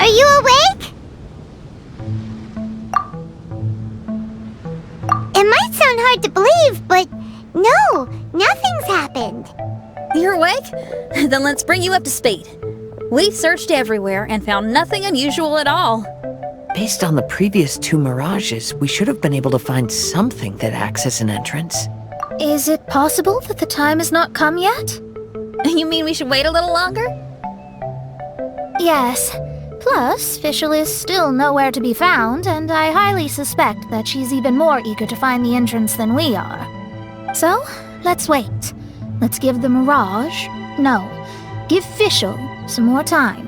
you awake? It might sound hard to believe, but no, nothing's happened. You're awake? Then let's bring you up to speed. We've searched everywhere and found nothing unusual at all. Based on the previous 2 mirages, we should have been able to find something that acts as an entrance. Is it possible that the time has not come yet? You mean we should wait a little longer? Yes. Plus, Fischl is still nowhere to be found, and I highly suspect that she's even more eager to find the entrance than we are. So, let's wait. Let's give the Mirage... No, give Fischl some more time.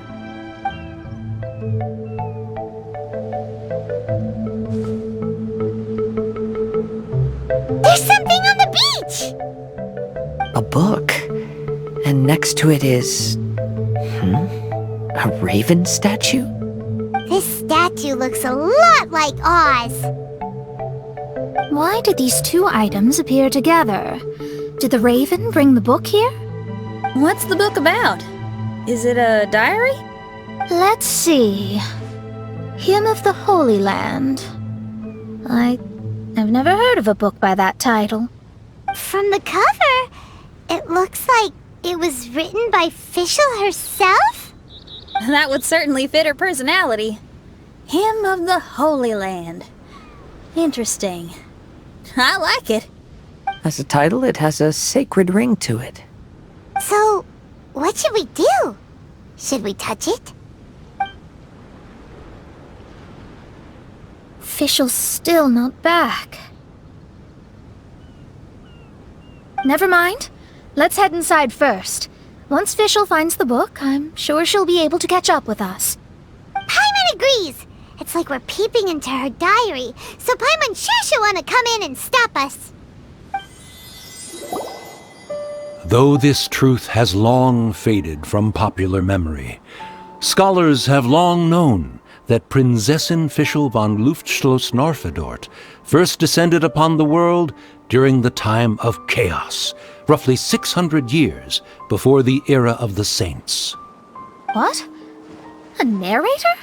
There's something on the beach! A book. And next to it is... a raven statue? This statue looks a lot like Oz. Why did these 2 items appear together? Did the raven bring the book here? What's the book about? Is it a diary? Let's see. Hymn of the Holy Land. I've never heard of a book by that title. From the cover, it looks like it was written by Fischl herself? That would certainly fit her personality. Hymn of the Holy Land. Interesting. I like it. As a title, it has a sacred ring to it. So, what should we do? Should we touch it? Fischl's still not back. Never mind. Let's head inside first. Once Fischl finds the book, I'm sure she'll be able to catch up with us. Paimon agrees! It's like we're peeping into her diary, so Paimon's sure she'll want to come in and stop us. Though this truth has long faded from popular memory, scholars have long known that Prinzessin Fischl von Luftschloss-Norfedort first descended upon the world during the time of chaos, roughly 600 years before the era of the saints. What? A narrator?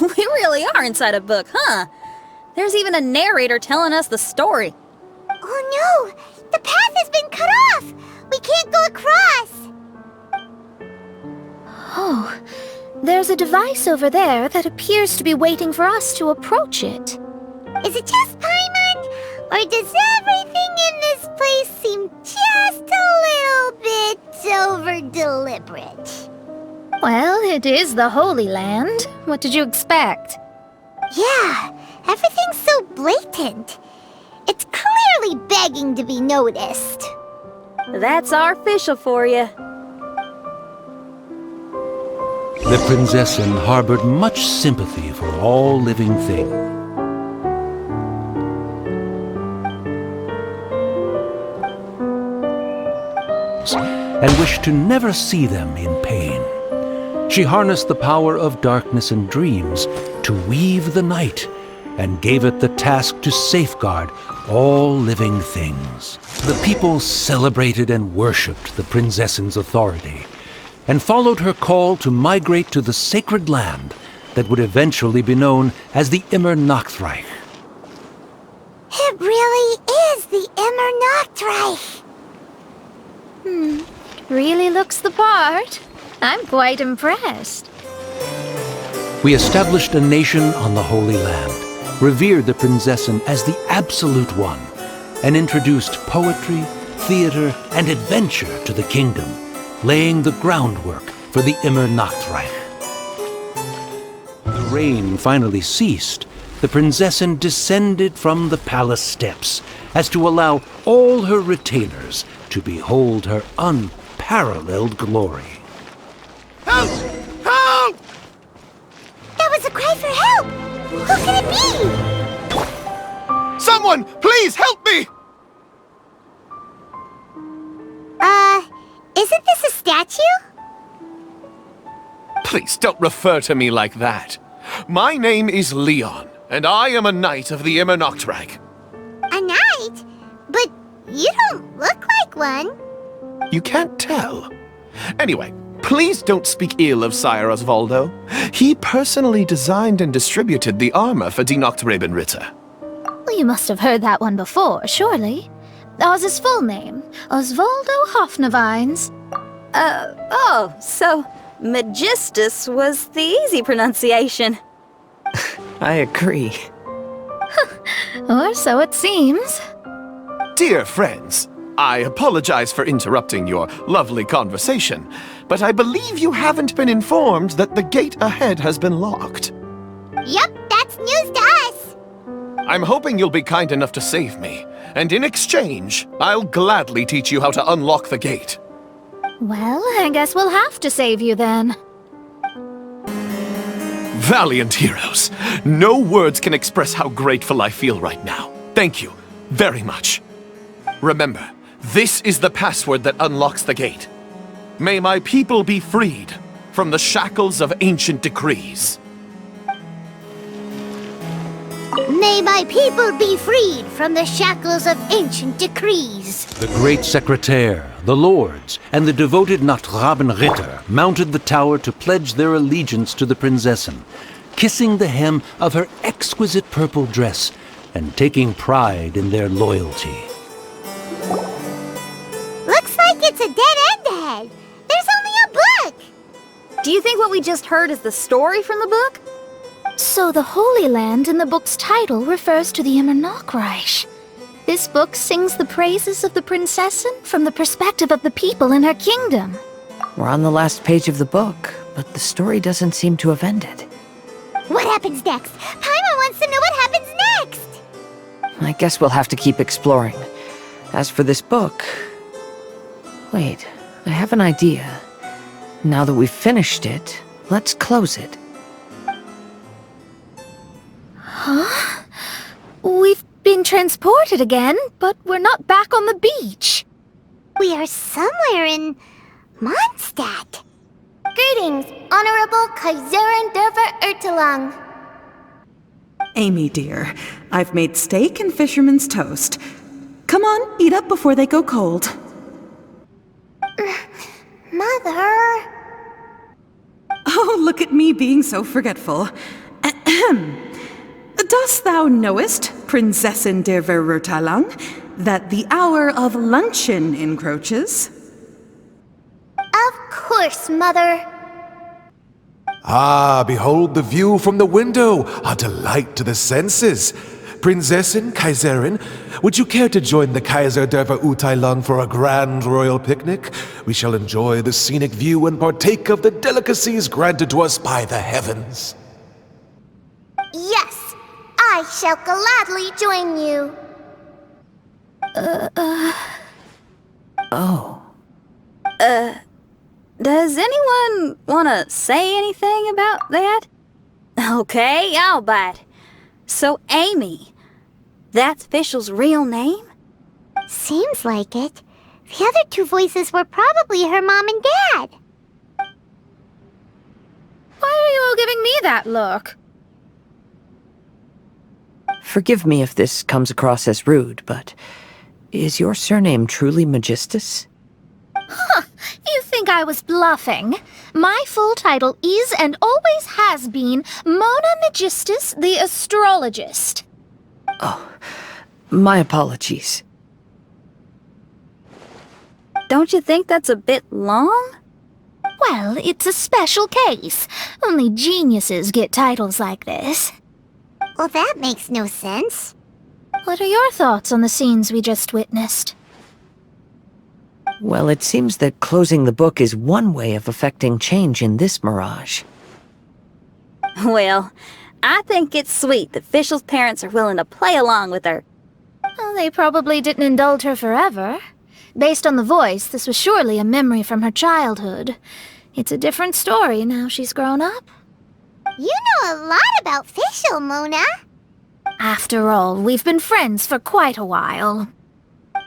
We really are inside a book, huh? There's even a narrator telling us the story. Oh no! The path has been cut off! We can't go across! Oh, there's a device over there that appears to be waiting for us to approach it. Is it just Paimon? Or does everything in this place seem just a little bit over-deliberate? Well, it is the Holy Land. What did you expect? Yeah, everything's so blatant. It's clearly begging to be noticed. That's our Fischl for you. The Prinzessin harbored much sympathy for all living things, and wished to never see them in pain. She harnessed the power of darkness and dreams to weave the night, and gave it the task to safeguard all living things. The people celebrated and worshipped the Prinzessin's authority, and followed her call to migrate to the sacred land that would eventually be known as the Immer Nachtreich. It really is the Immer Nachtreich. Really looks the part. I'm quite impressed. We established a nation on the Holy Land, revered the Prinzessin as the absolute one, and introduced poetry, theater, and adventure to the kingdom, laying the groundwork for the Immer Nachtreich. The rain finally ceased. The Prinzessin descended from the palace steps as to allow all her retainers to behold her unparalleled glory. Help! Help! That was a cry for help! Who could it be? Someone, please help me! Isn't this a statue? Please don't refer to me like that. My name is Leon, and I am a knight of the Immer Nachtreich. A knight? But you don't look like one. You can't tell. Anyway, Please don't speak ill of Sire Osvaldo. He personally designed and distributed the armor for Die Nachträben Ritter. Well, you must have heard that one before, surely. That was his full name, Osvaldo Hofnavines. Oh, so Magistus was the easy pronunciation. I agree. Or so it seems. Dear friends, I apologize for interrupting your lovely conversation, but I believe you haven't been informed that the gate ahead has been locked. Yup, that's news to us. I'm hoping you'll be kind enough to save me, and in exchange, I'll gladly teach you how to unlock the gate. Well, I guess we'll have to save you then. Valiant heroes, no words can express how grateful I feel right now. Thank you very much. Remember, this is the password that unlocks the gate. May my people be freed from the shackles of ancient decrees. May my people be freed from the shackles of ancient decrees. The great secretaire, the lords, and the devoted Nachträben Ritter mounted the tower to pledge their allegiance to the prinzessin, kissing the hem of her exquisite purple dress and taking pride in their loyalty. Looks like it's a dead end ahead. There's only a book. Do you think what we just heard is the story from the book? So the Holy Land in the book's title refers to the Immernachtreich. This book sings the praises of the prinzessin from the perspective of the people in her kingdom. We're on the last page of the book, but the story doesn't seem to have ended. What happens next? Paimon wants to know what happens next. I guess we'll have to keep exploring. As for this book... Wait, I have an idea. Now that we've finished it, let's close it. Huh? We've been transported again, but we're not back on the beach. We are somewhere in Mondstadt. Greetings, Honorable Kaiserin Derver Ertelang. Amy, dear, I've made steak and fisherman's toast. Come on, eat up before they go cold. Mother... Oh, look at me being so forgetful. Ahem. Dost thou knowest, Prinzessin der Verurteilung, that the hour of luncheon encroaches? Of course, Mother. Ah, behold the view from the window, a delight to the senses. Prinzessin, Kaiserin, would you care to join the Kaiser der Verurteilung for a grand royal picnic? We shall enjoy the scenic view and partake of the delicacies granted to us by the heavens. Yes, I shall gladly join you. Oh. Does anyone want to say anything about that? Okay, I'll bite. So, Amy, that's Fischl's real name? Seems like it. The other two voices were probably her mom and dad. Why are you all giving me that look? Forgive me if this comes across as rude, but is your surname truly Magistus? Huh, you think I was bluffing? My full title is and always has been Mona Magistus the Astrologist. Oh, my apologies. Don't you think that's a bit long? Well, it's a special case. Only geniuses get titles like this. Well, that makes no sense. What are your thoughts on the scenes we just witnessed? Well, it seems that closing the book is one way of effecting change in this mirage. Well, I think it's sweet that Fischl's parents are willing to play along with her. Well, they probably didn't indulge her forever. Based on the voice, this was surely a memory from her childhood. It's a different story now she's grown up. You know a lot about Fischl, Mona. After all, we've been friends for quite a while.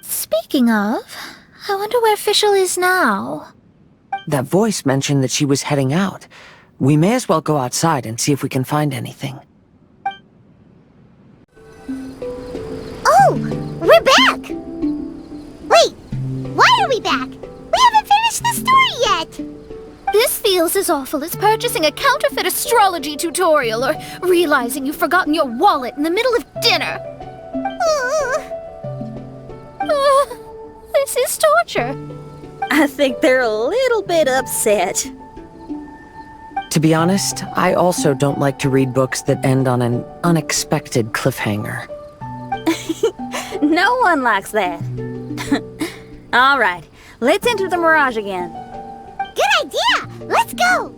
Speaking of, I wonder where Fischl is now. That voice mentioned that she was heading out. We may as well go outside and see if we can find anything. Oh, we're back! Wait, why are we back? We haven't finished the story yet! feels as awful as purchasing a counterfeit astrology tutorial or realizing you've forgotten your wallet in the middle of dinner. This is torture. I think they're a little bit upset. To be honest, I also don't like to read books that end on an unexpected cliffhanger. No one likes that. All right, let's enter the Mirage again. Good idea! Let's go!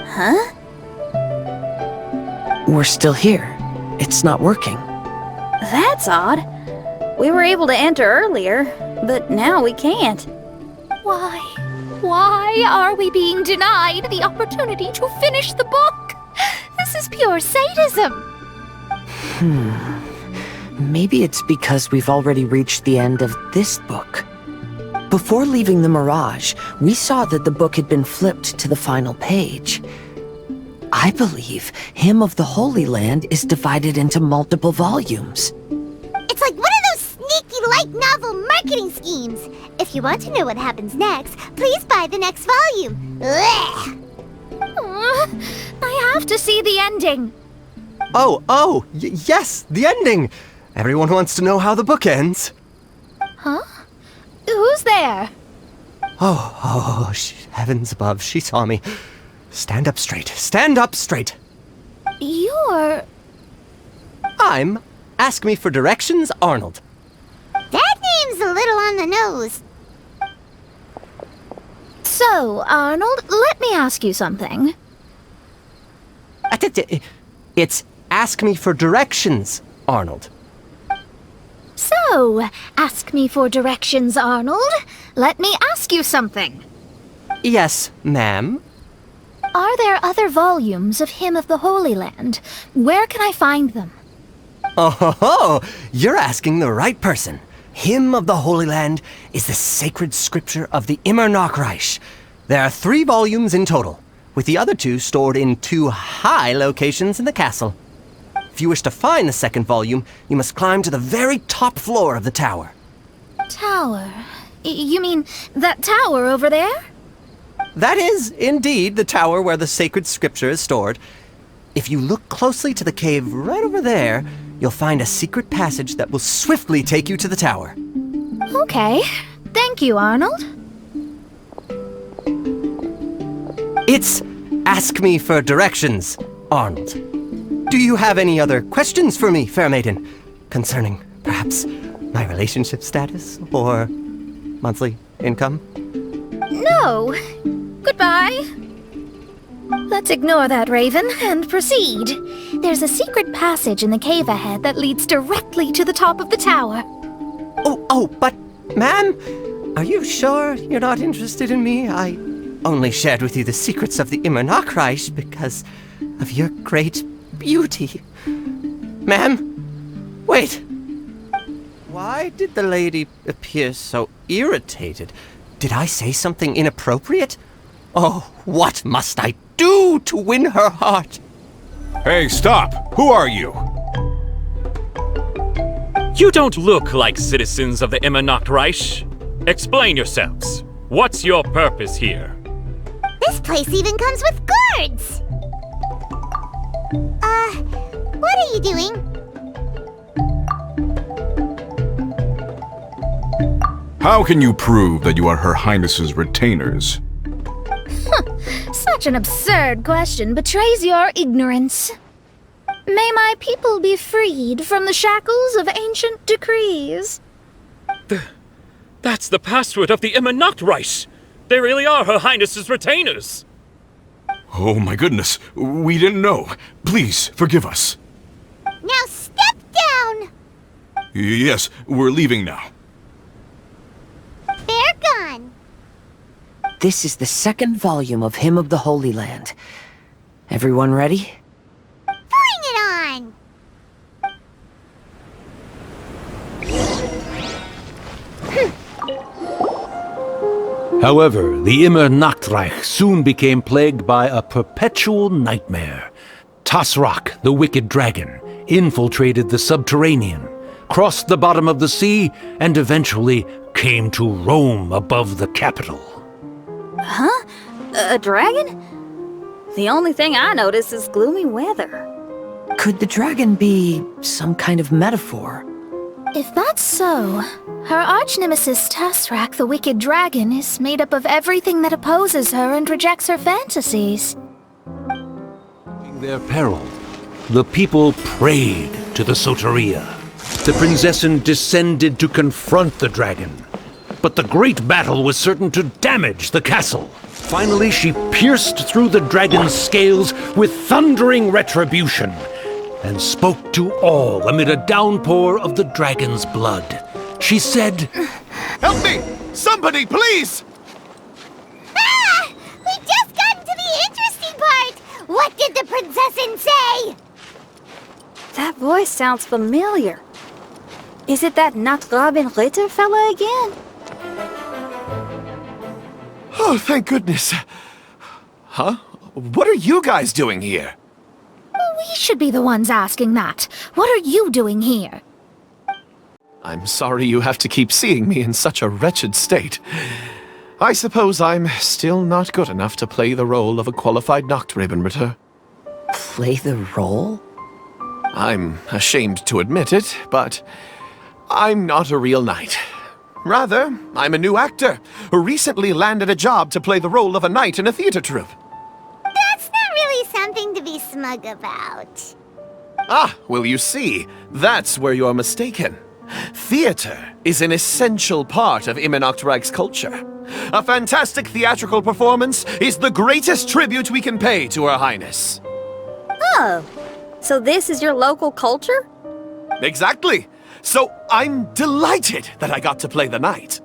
Huh? We're still here. It's not working. That's odd. We were able to enter earlier, but now we can't. Why? Why are we being denied the opportunity to finish the book? This is pure sadism. Maybe it's because we've already reached the end of this book. Before leaving the Mirage, we saw that the book had been flipped to the final page. I believe Hymn of the Holy Land is divided into multiple volumes. It's like one of those sneaky light novel marketing schemes. If you want to know what happens next, please buy the next volume. Ugh. I have to see the ending. Yes, the ending! Everyone wants to know how the book ends. Huh? Who's there? Heavens above, she saw me. Stand up straight, stand up straight! You're... I'm Ask Me for Directions, Arnold. That name's a little on the nose. So, Arnold, let me ask you something. It's Ask Me for Directions, Arnold. So, ask me for directions, Arnold. Let me ask you something. Yes, ma'am. Are there other volumes of Hymn of the Holy Land? Where can I find them? Oh, you're asking the right person. Hymn of the Holy Land is the sacred scripture of the Immer Nachreich. There are 3 volumes in total, with the other 2 stored in 2 high locations in the castle. If you wish to find the second volume, you must climb to the very top floor of the tower. Tower? You mean that tower over there? That is, indeed, the tower where the sacred scripture is stored. If you look closely to the cave right over there, you'll find a secret passage that will swiftly take you to the tower. Okay. Thank you, Arnold. It's Ask Me for Directions, Arnold. Do you have any other questions for me, fair maiden? Concerning, perhaps, my relationship status or monthly income? No. Goodbye. Let's ignore that, Raven, and proceed. There's a secret passage in the cave ahead that leads directly to the top of the tower. But, ma'am, are you sure you're not interested in me? I only shared with you the secrets of the Immer Nachreich because of your great beauty. Ma'am, wait. Why did the lady appear so irritated? Did I say something inappropriate? Oh, what must I do to win her heart? Hey, stop! Who are you? You don't look like citizens of the Immer Nachreich. Explain yourselves. What's your purpose here? This place even comes with guards! What are you doing? How can you prove that you are Her Highness's retainers? Such an absurd question betrays your ignorance. May my people be freed from the shackles of ancient decrees. That's the password of the Immer Nachreich. They really are Her Highness's retainers. Oh my goodness, we didn't know. Please, forgive us. Now step down! Yes, we're leaving now. They're gone. This is the second volume of Hymn of the Holy Land. Everyone ready? Bring it on! However, the Immer Nachreich soon became plagued by a perpetual nightmare. Tasrak, the wicked dragon, infiltrated the subterranean, crossed the bottom of the sea, and eventually came to Rome above the capital. Huh? A dragon? The only thing I notice is gloomy weather. Could the dragon be some kind of metaphor? If that's so, her arch-nemesis Tasrak, the wicked dragon, is made up of everything that opposes her and rejects her fantasies. In their peril, the people prayed to the Soteria. The Prinzessin descended to confront the dragon, but the great battle was certain to damage the castle. Finally, she pierced through the dragon's scales with thundering retribution, and spoke to all amid a downpour of the dragon's blood. She said, Help me! Somebody, please! Ah! We just got into the interesting part! What did the Prinzessin say? That voice sounds familiar. Is it that Not Robin Ritter fella again? Oh, thank goodness. Huh? What are you guys doing here? We should be the ones asking that. What are you doing here? I'm sorry you have to keep seeing me in such a wretched state. I suppose I'm still not good enough to play the role of a qualified Nachtrebenritter. Play the role? I'm ashamed to admit it, but I'm not a real knight. Rather, I'm a new actor who recently landed a job to play the role of a knight in a theater troupe. That's not really something to be smug about. Ah, well, you see, that's where you're mistaken. Theater is an essential part of Immernachtreich's culture. A fantastic theatrical performance is the greatest tribute we can pay to Her Highness. Oh, so this is your local culture? Exactly. So I'm delighted that I got to play the knight.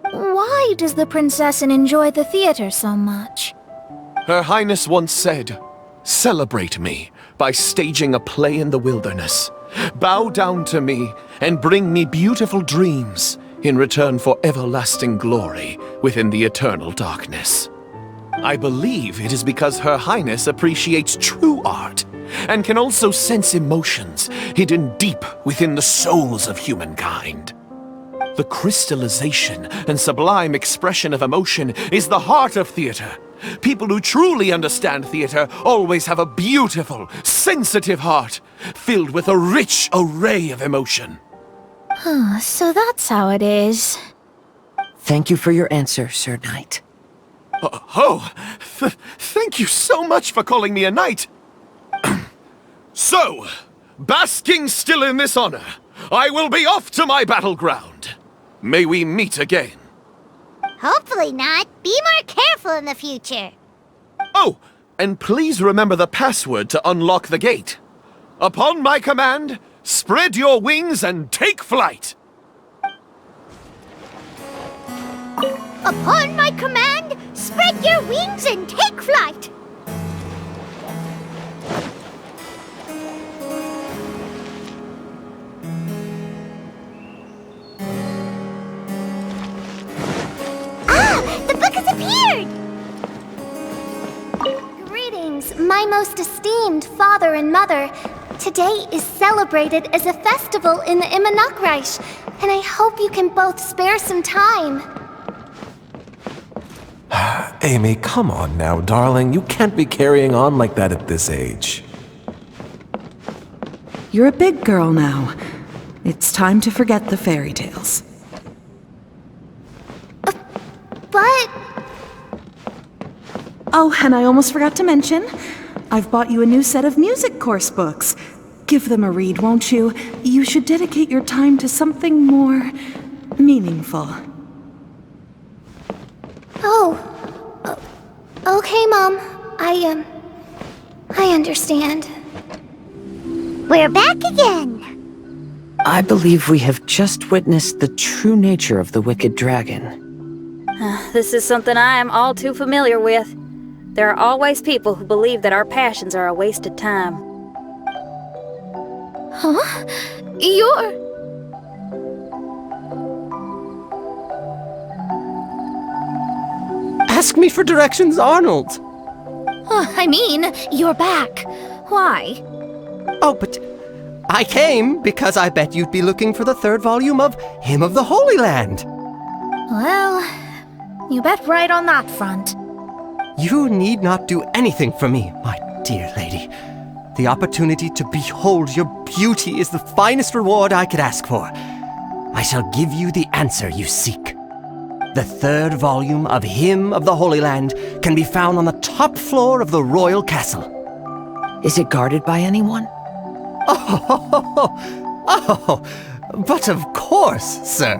Why does the Prinzessin enjoy the theater so much? Her Highness once said, "Celebrate me by staging a play in the wilderness. Bow down to me and bring me beautiful dreams in return for everlasting glory within the eternal darkness." I believe it is because Her Highness appreciates true art and can also sense emotions hidden deep within the souls of humankind. The crystallization and sublime expression of emotion is the heart of theater. People who truly understand theater always have a beautiful, sensitive heart, filled with a rich array of emotion. So that's how it is. Thank you for your answer, Sir Knight. Thank you so much for calling me a knight. So, basking still in this honor, I will be off to my battleground. May we meet again. Hopefully not. Be more careful in the future. Oh, and please remember the password to unlock the gate. Upon my command, spread your wings and take flight. Upon my command, spread your wings and take flight. The book has appeared! Greetings, my most esteemed father and mother. Today is celebrated as a festival in the Immernachtreich, and I hope you can both spare some time. Amy, come on now, darling. You can't be carrying on like that at this age. You're a big girl now. It's time to forget the fairy tales. But... Oh, and I almost forgot to mention, I've bought you a new set of music course books. Give them a read, won't you? You should dedicate your time to something more meaningful. Oh. Okay, Mom. I understand. We're back again. I believe we have just witnessed the true nature of the wicked dragon. This is something I am all too familiar with. There are always people who believe that our passions are a wasted time. Huh? You're... Ask me for directions, Arnold! I mean, you're back. Why? Oh, but I came because I bet you'd be looking for the third volume of Hymn of the Holy Land. Well, you bet right on that front. You need not do anything for me, my dear lady. The opportunity to behold your beauty is the finest reward I could ask for. I shall give you the answer you seek. The third volume of Hymn of the Holy Land can be found on the top floor of the royal castle. Is it guarded by anyone? But of course, sir.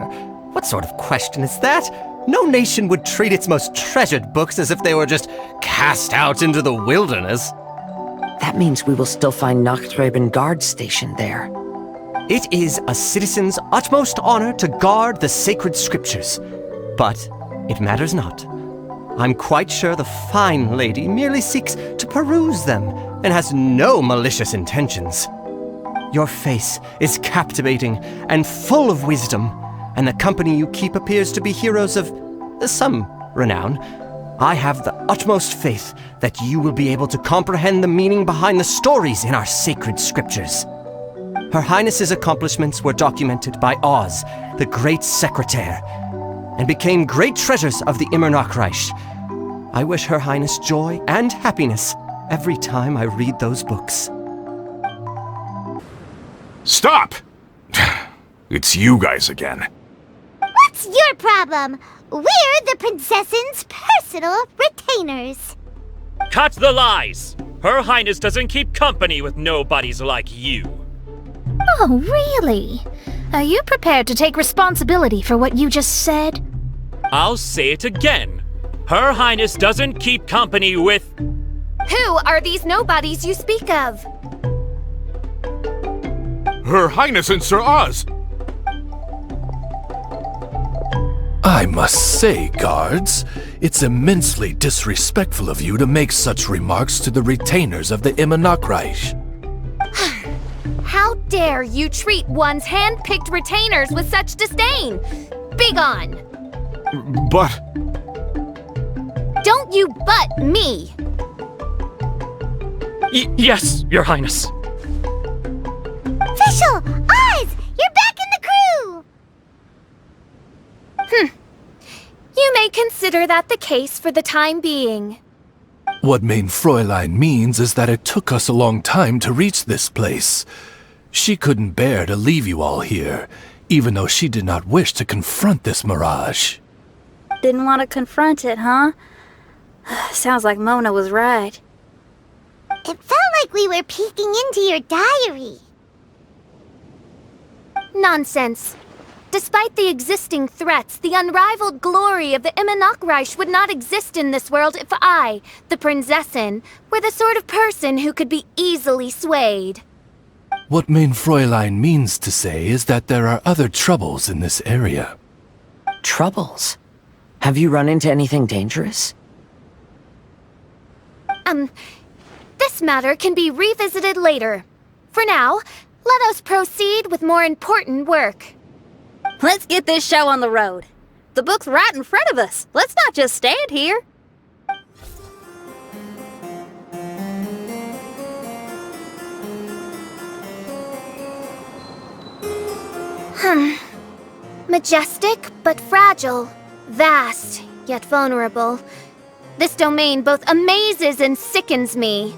What sort of question is that? No nation would treat its most treasured books as if they were just cast out into the wilderness. That means we will still find Nachthreben Guard stationed there. It is a citizen's utmost honor to guard the sacred scriptures. But it matters not. I'm quite sure the fine lady merely seeks to peruse them and has no malicious intentions. Your face is captivating and full of wisdom, and the company you keep appears to be heroes of some renown. I have the utmost faith that you will be able to comprehend the meaning behind the stories in our sacred scriptures. Her Highness's accomplishments were documented by Oz, the great secretaire, and became great treasures of the Immernachtreich. I wish Her Highness joy and happiness every time I read those books. Stop! It's you guys again. What's your problem? We're the princess's personal retainers. Cut the lies! Her Highness doesn't keep company with nobodies like you. Oh, really? Are you prepared to take responsibility for what you just said? I'll say it again. Her Highness doesn't keep company with... Who are these nobodies you speak of? Her Highness and Sir Oz! I must say, guards, it's immensely disrespectful of you to make such remarks to the retainers of the Immernachtreich. How dare you treat one's hand-picked retainers with such disdain? Begone! But... Don't you butt me! Yes, Your Highness. Fischl! Oz! You're back in the crew! You may consider that the case for the time being. What Mein Fräulein means is that it took us a long time to reach this place. She couldn't bear to leave you all here, even though she did not wish to confront this mirage. Didn't want to confront it, huh? Sounds like Mona was right. It felt like we were peeking into your diary. Nonsense. Despite the existing threats, the unrivaled glory of the Immernachtreich would not exist in this world if I, the Prinzessin, were the sort of person who could be easily swayed. What Mein Fräulein means to say is that there are other troubles in this area. Troubles? Have you run into anything dangerous? This matter can be revisited later. For now, let us proceed with more important work. Let's get this show on the road. The book's right in front of us. Let's not just stand here. Majestic but fragile. Vast yet vulnerable. This domain both amazes and sickens me.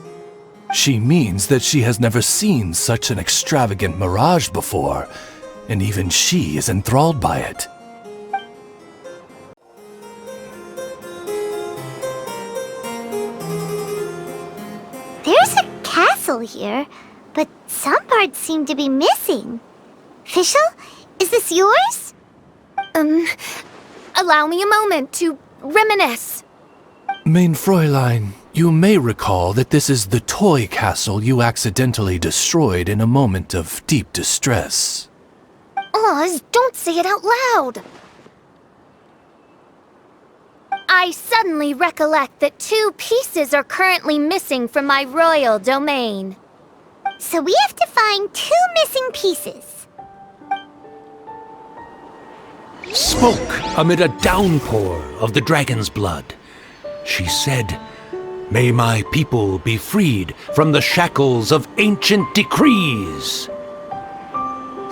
She means that she has never seen such an extravagant mirage before, and even she is enthralled by it. There's a castle here, but some parts seem to be missing. Fischl, is this yours? Allow me a moment to reminisce. Mein Fräulein, you may recall that this is the toy castle you accidentally destroyed in a moment of deep distress. Oz, don't say it out loud! I suddenly recollect that 2 pieces are currently missing from my royal domain. So we have to find 2 missing pieces. Spoke amid a downpour of the dragon's blood. She said, "May my people be freed from the shackles of ancient decrees."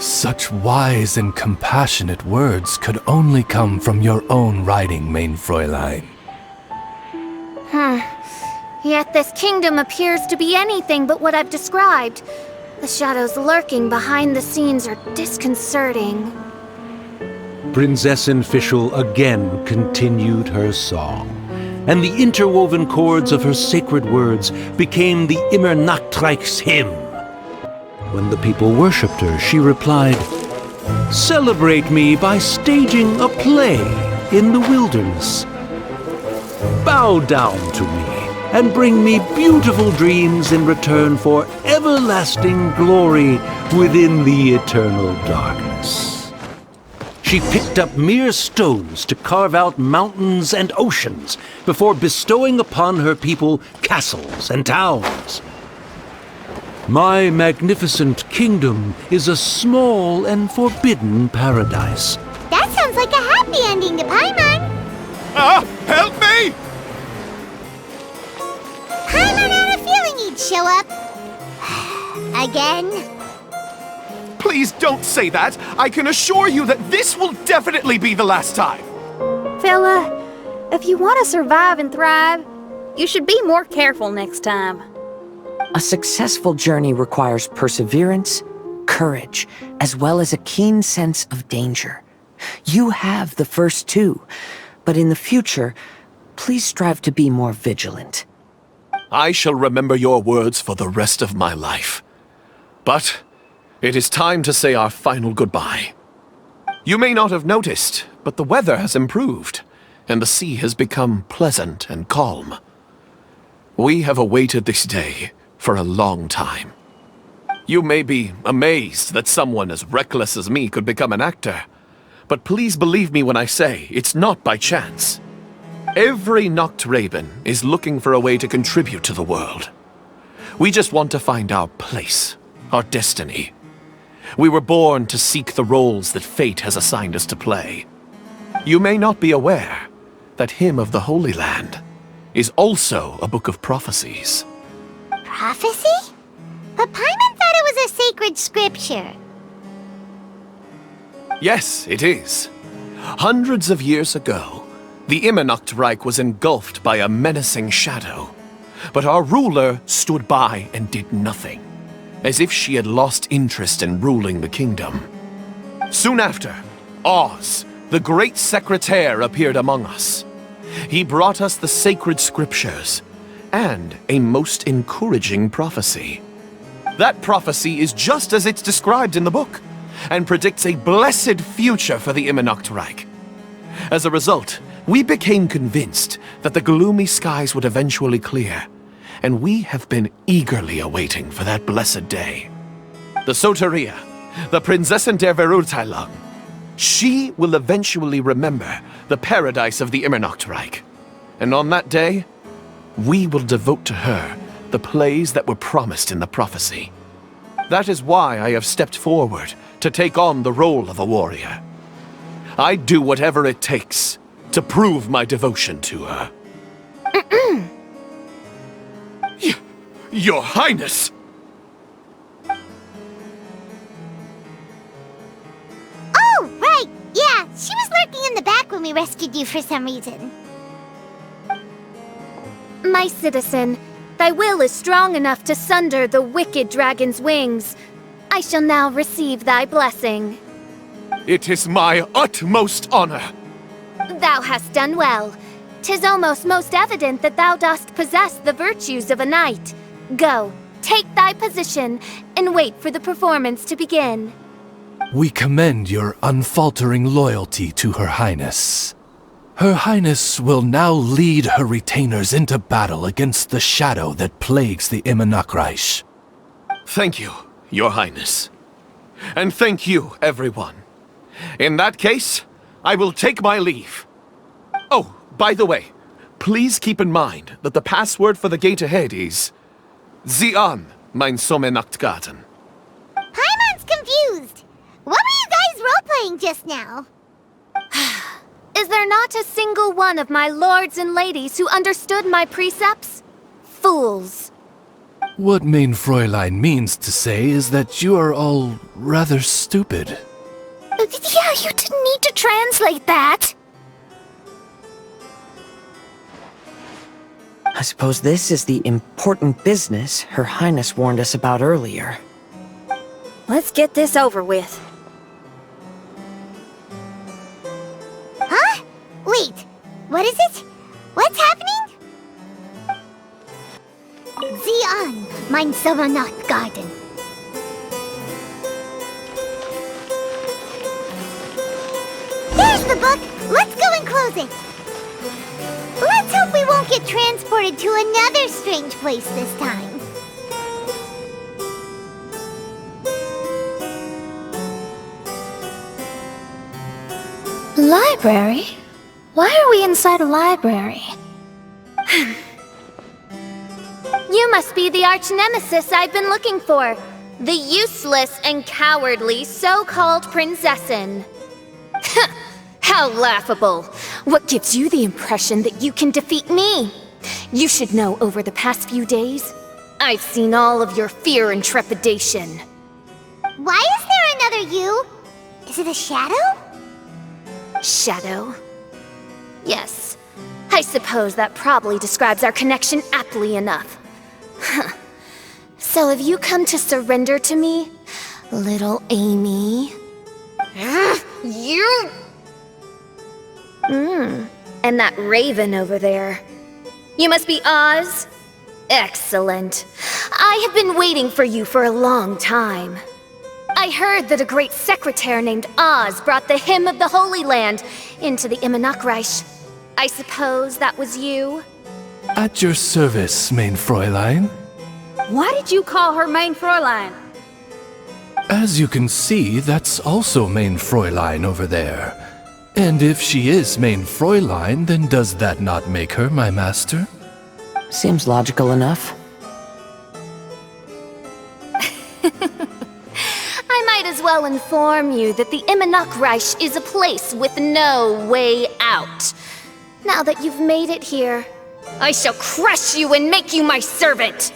Such wise and compassionate words could only come from your own writing, mein Fräulein. Yet this kingdom appears to be anything but what I've described. The shadows lurking behind the scenes are disconcerting. Prinzessin Fischl again continued her song, and the interwoven chords of her sacred words became the Immer Nachtreich's hymn. When the people worshipped her, she replied, "Celebrate me by staging a play in the wilderness. Bow down to me and bring me beautiful dreams in return for everlasting glory within the eternal darkness." She picked up mere stones to carve out mountains and oceans before bestowing upon her people castles and towns. My magnificent kingdom is a small and forbidden paradise. That sounds like a happy ending to Paimon. Help me! Paimon had a feeling he'd show up. Again? Please don't say that. I can assure you that this will definitely be the last time. Fella, if you want to survive and thrive, you should be more careful next time. A successful journey requires perseverance, courage, as well as a keen sense of danger. You have the first two, but in the future, please strive to be more vigilant. I shall remember your words for the rest of my life. But it is time to say our final goodbye. You may not have noticed, but the weather has improved, and the sea has become pleasant and calm. We have awaited this day for a long time. You may be amazed that someone as reckless as me could become an actor, but please believe me when I say it's not by chance. Every Nachträben is looking for a way to contribute to the world. We just want to find our place, our destiny. We were born to seek the roles that fate has assigned us to play. You may not be aware that Hymn of the Holy Land is also a book of prophecies. Prophecy? But Paimon thought it was a sacred scripture. Yes, it is. Hundreds of years ago, the Immer Nachtreich was engulfed by a menacing shadow. But our ruler stood by and did nothing, as if she had lost interest in ruling the kingdom. Soon after, Oz, the great secretaire, appeared among us. He brought us the sacred scriptures and a most encouraging prophecy. That prophecy is just as it's described in the book, and predicts a blessed future for the Immer Nachtreich. As a result, we became convinced that the gloomy skies would eventually clear, and we have been eagerly awaiting for that blessed day. The Soteria, the Prinzessin der Verurteilung, she will eventually remember the paradise of the Immer Nachtreich, and on that day, we will devote to her the plays that were promised in the prophecy. That is why I have stepped forward to take on the role of a warrior. I'd do whatever it takes to prove my devotion to her. Your Highness! Oh, right! Yeah, she was lurking in the back when we rescued you for some reason. My citizen, thy will is strong enough to sunder the wicked dragon's wings. I shall now receive thy blessing. It is my utmost honor. Thou hast done well. 'Tis almost most evident that thou dost possess the virtues of a knight. Go, take thy position, and wait for the performance to begin. We commend your unfaltering loyalty to Her Highness. Her Highness will now lead her retainers into battle against the shadow that plagues the Immer Nachtreich. Thank you, Your Highness. And thank you, everyone. In that case, I will take my leave. Oh, by the way, please keep in mind that the password for the gate ahead is Sieh an, mein Sommernachtgarten. Paimon's confused. What were you guys role-playing just now? Is there not a single one of my lords and ladies who understood my precepts? Fools. What Main Fräulein means to say is that you are all rather stupid. Yeah, you didn't need to translate that. I suppose this is the important business Her Highness warned us about earlier. Let's get this over with. Huh? Wait, what is it? What's happening? Zion, mein Sommernacht Garden. There's the book! Let's go and close it! Let's hope we won't get transported to another strange place this time. Library? Why are we inside a library? You must be the arch-nemesis I've been looking for. The useless and cowardly so-called princessin. How laughable. What gives you the impression that you can defeat me? You should know over the past few days, I've seen all of your fear and trepidation. Why is there another you? Is it a shadow? Shadow? Yes. I suppose that probably describes our connection aptly enough. So have you come to surrender to me, little Amy? You... And that raven over there. You must be Oz? Excellent. I have been waiting for you for a long time. I heard that a great secretary named Oz brought the hymn of the Holy Land into the Immernachtreich. I suppose that was you? At your service, Main Fräulein. Why did you call her Main Fräulein? As you can see, that's also Main Fräulein over there. And if she is Main Fräulein, then does that not make her my master? Seems logical enough. I might as well inform you that the Immernachtreich is a place with no way out. Now that you've made it here, I shall crush you and make you my servant!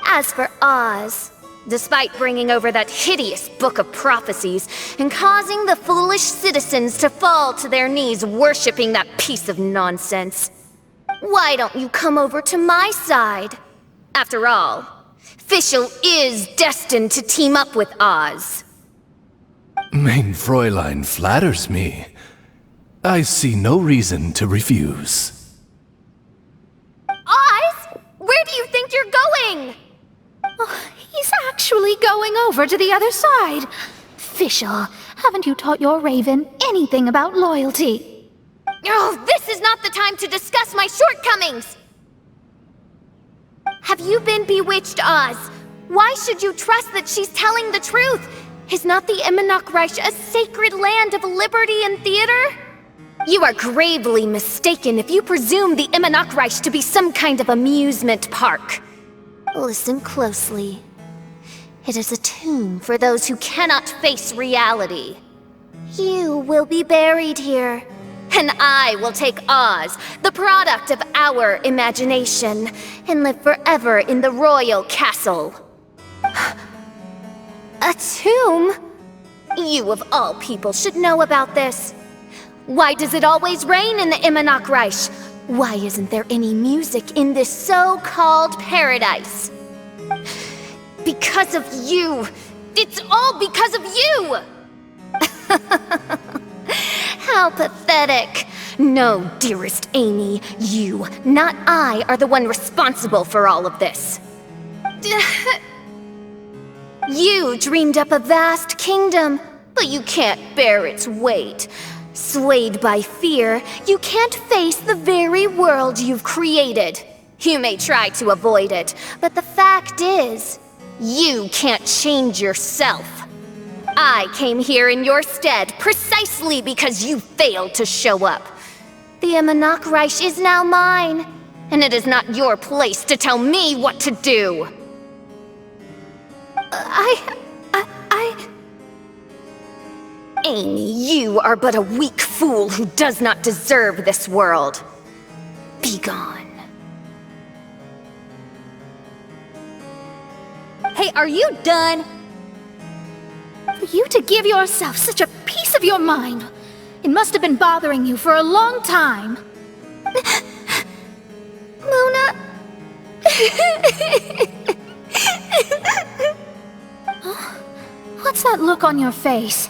As for Oz, despite bringing over that hideous book of prophecies and causing the foolish citizens to fall to their knees worshipping that piece of nonsense, why don't you come over to my side? After all, Fischl is destined to team up with Oz. Main Fräulein flatters me. I see no reason to refuse. Oz? Where do you think you're going? Oh, he's actually going over to the other side. Fischl, haven't you taught your raven anything about loyalty? Oh, this is not the time to discuss my shortcomings! Have you been bewitched, Oz? Why should you trust that she's telling the truth? Is not the Immernachtreich a sacred land of liberty and theater? You are gravely mistaken if you presume the Immernachtreich to be some kind of amusement park. Listen closely. It is a tomb for those who cannot face reality. You will be buried here, and I will take Oz, the product of our imagination, and live forever in the royal castle. A tomb? You of all people should know about this. Why does it always rain in the Immernachtreich? Why isn't there any music in this so-called paradise? Because of you! It's all because of you! How pathetic! No, dearest Amy, you, not I, are the one responsible for all of this. You dreamed up a vast kingdom, but you can't bear its weight. Swayed by fear, you can't face the very world you've created. You may try to avoid it, but the fact is, you can't change yourself. I came here in your stead precisely because you failed to show up. The Immernachtreich is now mine, and it is not your place to tell me what to do. Amy, you are but a weak fool who does not deserve this world. Be gone. Hey, are you done? For you to give yourself such a piece of your mind, it must have been bothering you for a long time. Luna... What's that look on your face?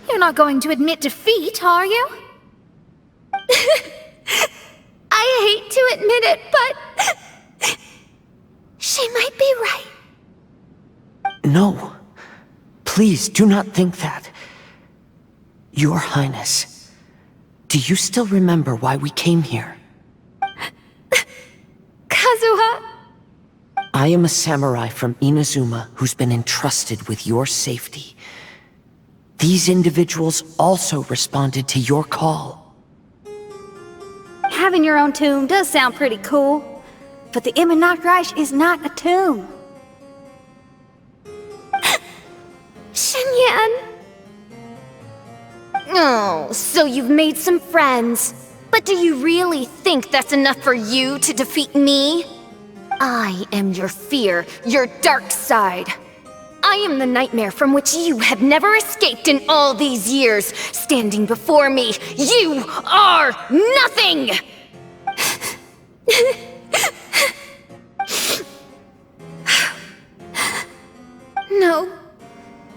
You're not going to admit defeat, are you? I hate to admit it, but... she might be right. No. Please, do not think that. Your Highness, do you still remember why we came here? Kazuha... I am a samurai from Inazuma who's been entrusted with your safety. These individuals also responded to your call. Having your own tomb does sound pretty cool, but the Immonok is not a tomb. Shenyan... Oh, so you've made some friends. But do you really think that's enough for you to defeat me? I am your fear, your dark side. I am the nightmare from which you have never escaped in all these years. Standing before me, you are nothing! No,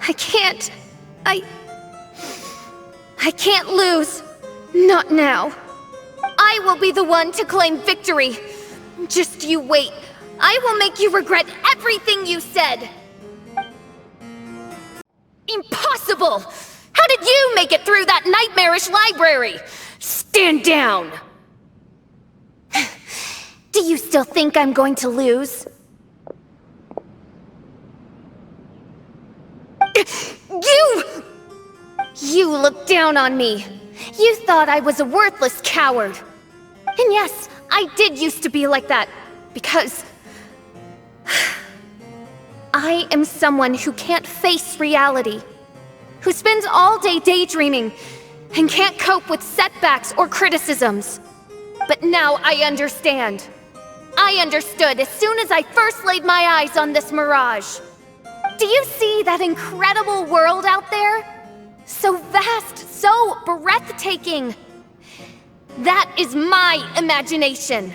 I can't. I can't lose. Not now. I will be the one to claim victory. Just you wait. I will make you regret everything you said. Impossible! How did you make it through that nightmarish library? Stand down! Do you still think I'm going to lose? You looked down on me. You thought I was a worthless coward. And yes, I did used to be like that, because... I am someone who can't face reality, who spends all day daydreaming, and can't cope with setbacks or criticisms. But now I understand. I understood as soon as I first laid my eyes on this mirage. Do you see that incredible world out there? So vast, so breathtaking. That is my imagination,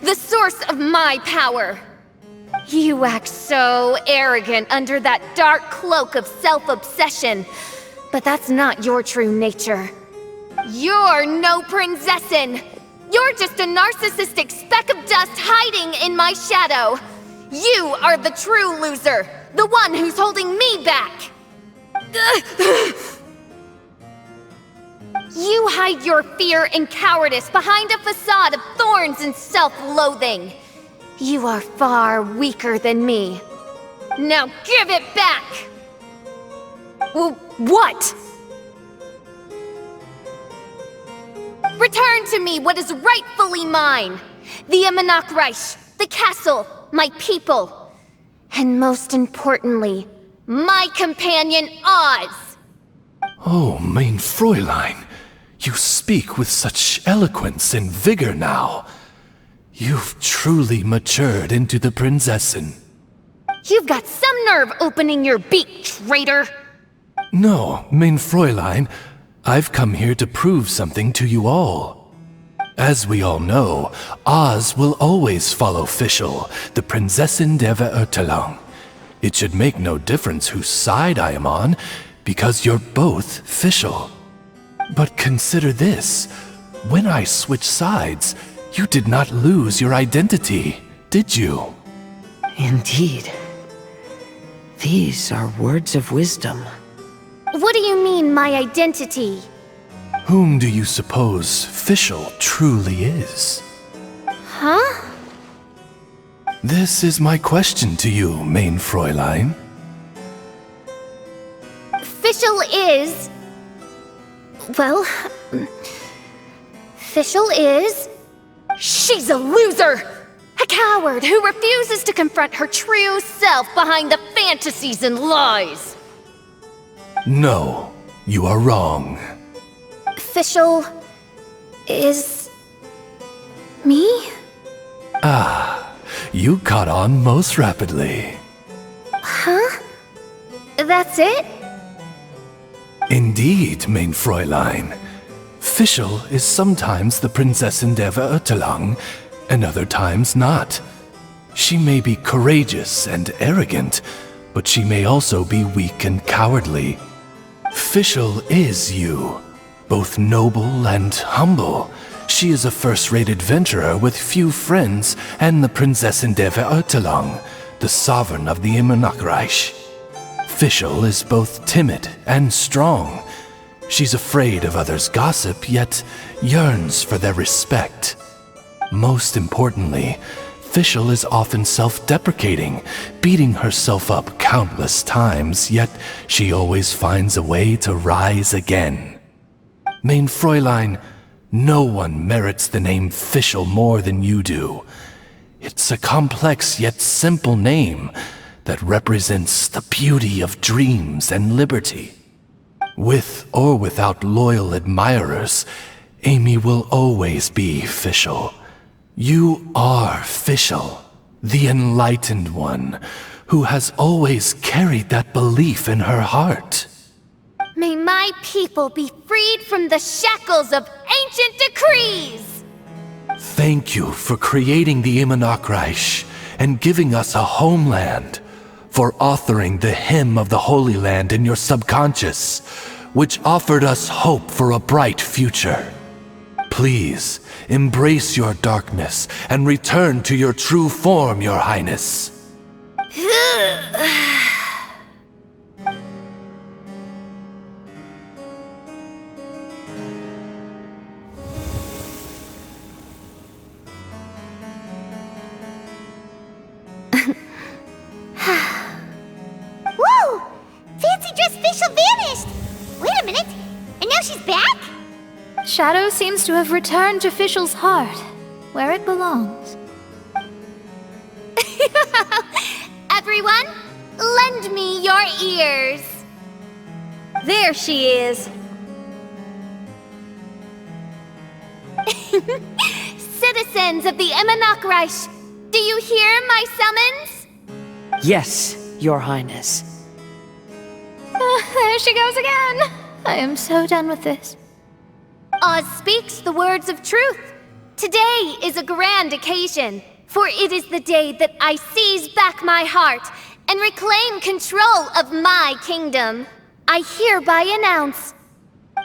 the source of my power. You act so arrogant under that dark cloak of self-obsession, but that's not your true nature. You're no princessin. You're just a narcissistic speck of dust hiding in my shadow. You are the true loser, the one who's holding me back. You hide your fear and cowardice behind a facade of thorns and self-loathing. You are far weaker than me. Now give it back! What? Return to me what is rightfully mine. The Immonok, the castle, my people. And most importantly, my companion Oz. Oh, mein Fräulein, you speak with such eloquence and vigor now. You've truly matured into the Prinzessin. You've got some nerve opening your beak, traitor! No, mein Fräulein, I've come here to prove something to you all. As we all know, Oz will always follow Fischl, the Prinzessin der Verurteilung. It should make no difference whose side I am on, because you're both Fischl. But consider this. When I switched sides, you did not lose your identity, did you? Indeed. These are words of wisdom. What do you mean, my identity? Whom do you suppose Fischl truly is? Huh? This is my question to you, mein Fräulein. Fischl is... Well... Fischl is... She's a loser! A coward who refuses to confront her true self behind the fantasies and lies! No, you are wrong. Fischl is... Me? Ah, you caught on most rapidly. Huh? That's it? Indeed, mein Fräulein. Fischl is sometimes the Prinzessin der Verurteilung, and other times not. She may be courageous and arrogant, but she may also be weak and cowardly. Fischl is you, both noble and humble. She is a first-rate adventurer with few friends and the Prinzessin der Verurteilung, the sovereign of the Immernachtreich. Fischl is both timid and strong. She's afraid of others' gossip, yet yearns for their respect. Most importantly, Fischl is often self-deprecating, beating herself up countless times, yet she always finds a way to rise again. Mein Fräulein, no one merits the name Fischl more than you do. It's a complex yet simple name that represents the beauty of dreams and liberty. With or without loyal admirers, Amy will always be Fischl. You are Fischl, the enlightened one, who has always carried that belief in her heart. May my people be freed from the shackles of ancient decrees! Thank you for creating the Immernachtreich and giving us a homeland, for authoring the hymn of the Holy Land in your subconscious, which offered us hope for a bright future. Please, embrace your darkness and return to your true form, Your Highness. Whoa! Fancy dress Fischl vanished! Wait a minute, and now she's back? Shadow seems to have returned to Fischl's heart, where it belongs. Everyone, lend me your ears. There she is. Citizens of the Immernachtreich, do you hear my summons? Yes, Your Highness. There she goes again. I am so done with this. Oz speaks the words of truth. Today is a grand occasion, for it is the day that I seize back my heart and reclaim control of my kingdom. I hereby announce,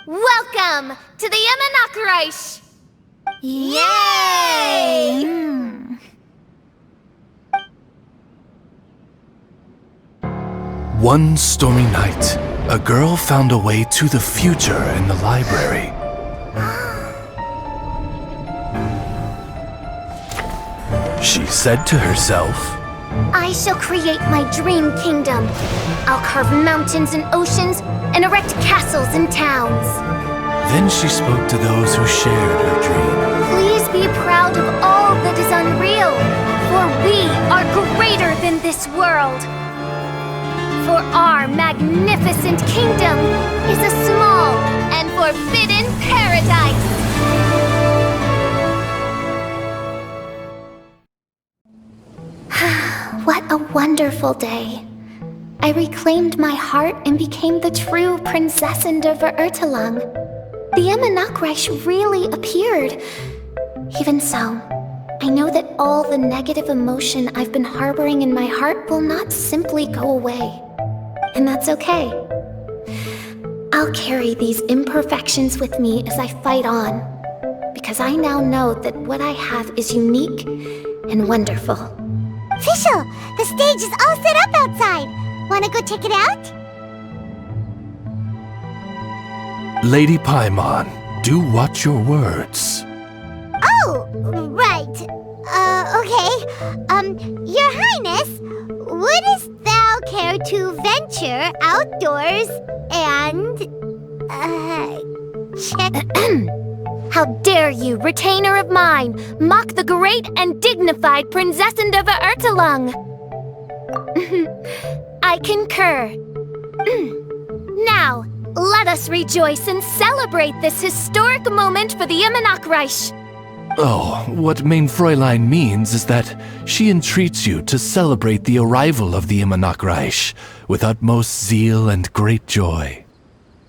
welcome to the Immernachtreich! Yay! One stormy night, a girl found a way to the future in the library. She said to herself, I shall create my dream kingdom. I'll carve mountains and oceans and erect castles and towns. Then she spoke to those who shared her dream. Please be proud of all that is unreal, for we are greater than this world. For our magnificent kingdom is a small and forbidden paradise. What a wonderful day. I reclaimed my heart and became the true Prinzessin der Verurteilung. The Immernachtreich really appeared. Even so, I know that all the negative emotion I've been harboring in my heart will not simply go away. And that's okay. I'll carry these imperfections with me as I fight on, because I now know that what I have is unique and wonderful. Fischl, the stage is all set up outside. Wanna go check it out? Lady Paimon, do watch your words. Oh, right. Okay. Your Highness, wouldst thou care to venture outdoors and, check... How dare you, retainer of mine, mock the great and dignified Prinzessin der Verurteilung! I concur. Now, let us rejoice and celebrate this historic moment for the Immernachtreich. Oh, what Main Fräulein means is that she entreats you to celebrate the arrival of the Immernachtreich with utmost zeal and great joy.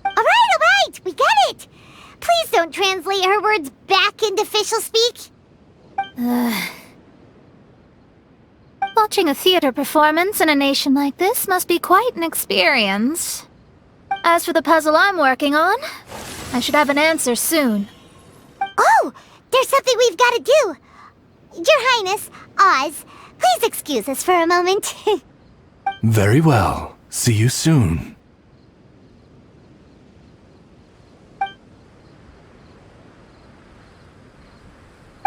Alright, we get it! Please don't translate her words back into official speak. Watching a theater performance in a nation like this must be quite an experience. As for the puzzle I'm working on, I should have an answer soon. Oh! There's something we've got to do! Your Highness, Oz, please excuse us for a moment. Very well. See you soon.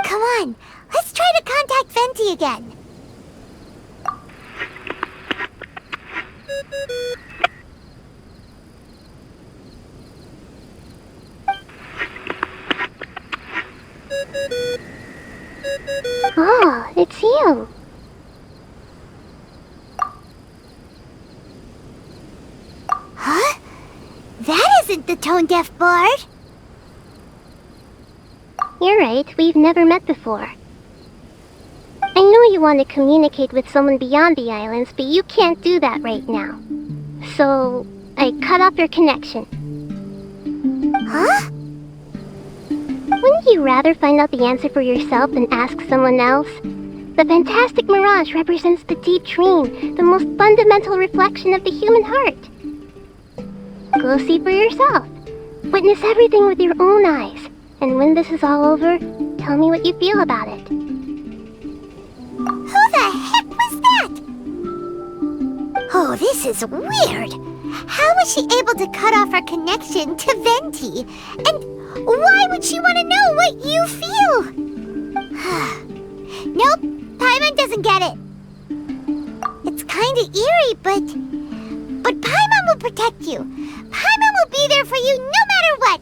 Come on, let's try to contact Venti again. Oh, it's you. Huh? That isn't the tone-deaf bard. You're right, we've never met before. I know you want to communicate with someone beyond the islands, but you can't do that right now. So, I cut off your connection. Huh? Wouldn't you rather find out the answer for yourself than ask someone else? The fantastic mirage represents the deep dream, the most fundamental reflection of the human heart. Go see for yourself. Witness everything with your own eyes. And when this is all over, tell me what you feel about it. Who the heck was that? Oh, this is weird. How was she able to cut off our connection to Venti? And why would she want to know what you feel? Nope, Paimon doesn't get it. It's kinda eerie, but Paimon will protect you. Paimon will be there for you no matter what.